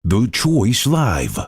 The Choice Live.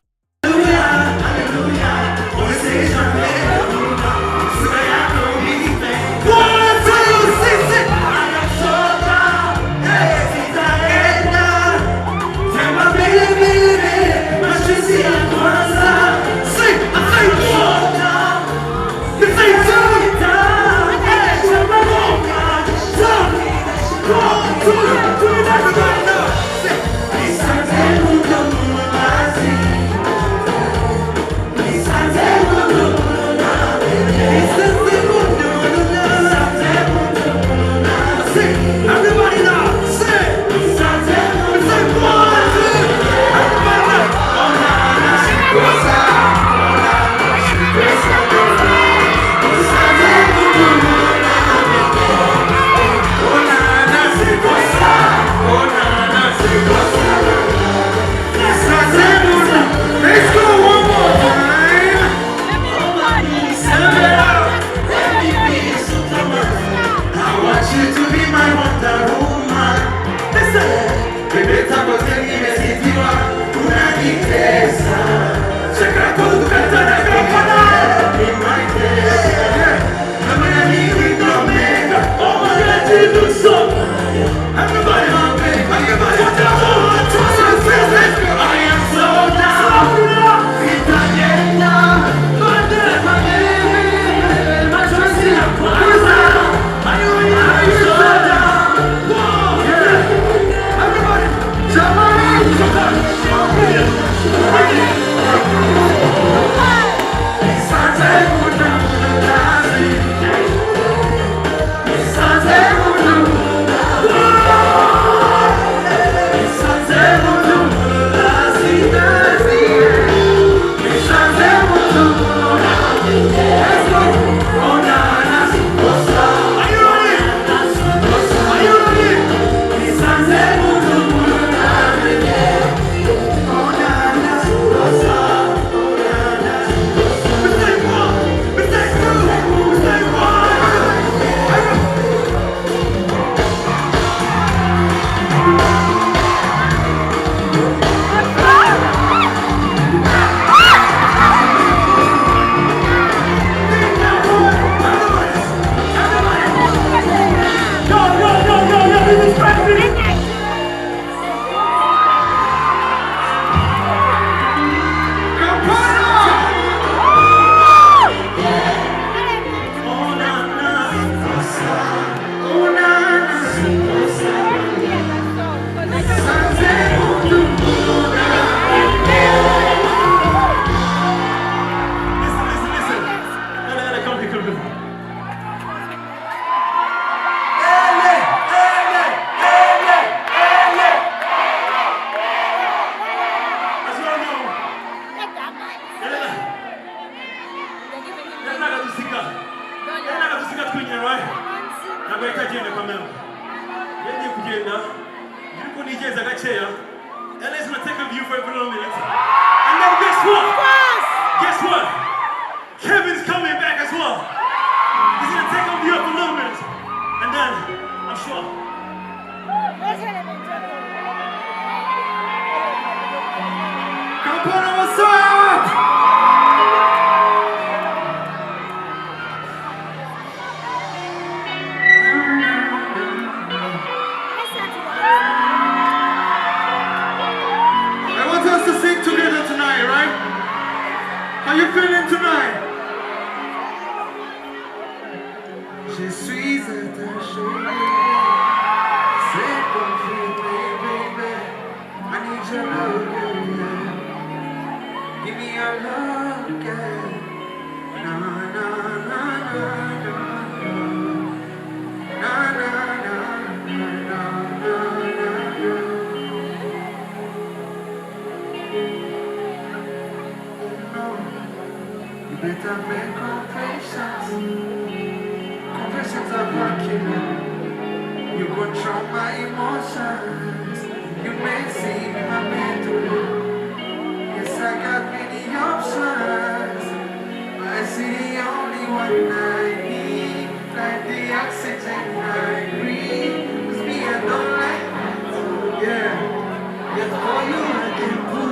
Yeah, all you I can put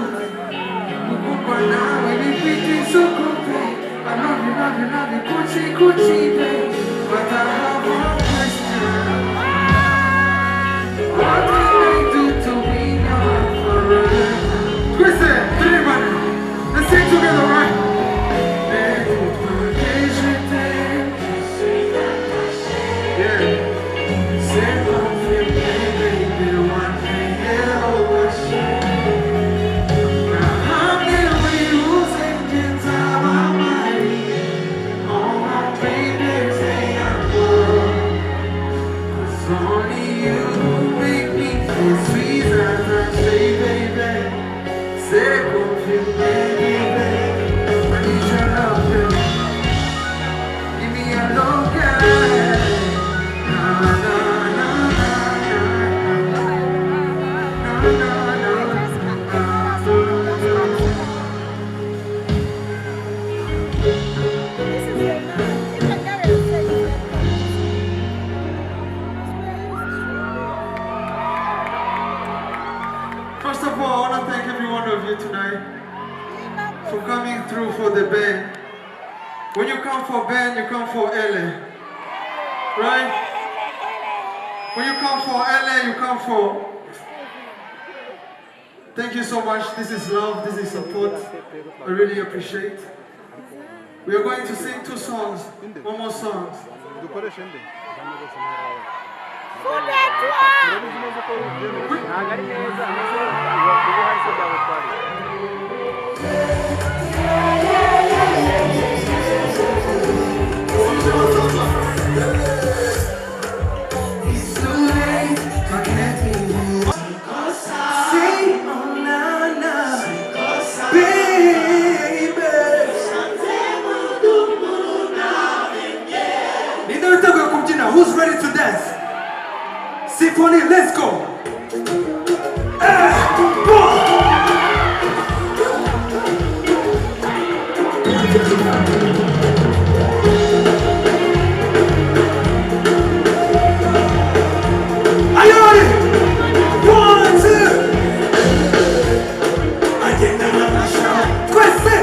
love you, Gucci, Gucci, babe. But I have one question. What can I do to win your heart forever? Listen, everybody, let's sing together, right? First of all, I want to thank every one of you tonight for coming through for the band. When you come for band, you come for LA. Right? When you come for LA, you come for... Thank you so much. This is love, this is support. I really appreciate. We are going to sing 2 songs, one more song. Who's ready to dance? Symphony, let's go! Are you ready? 1, 2! Questi!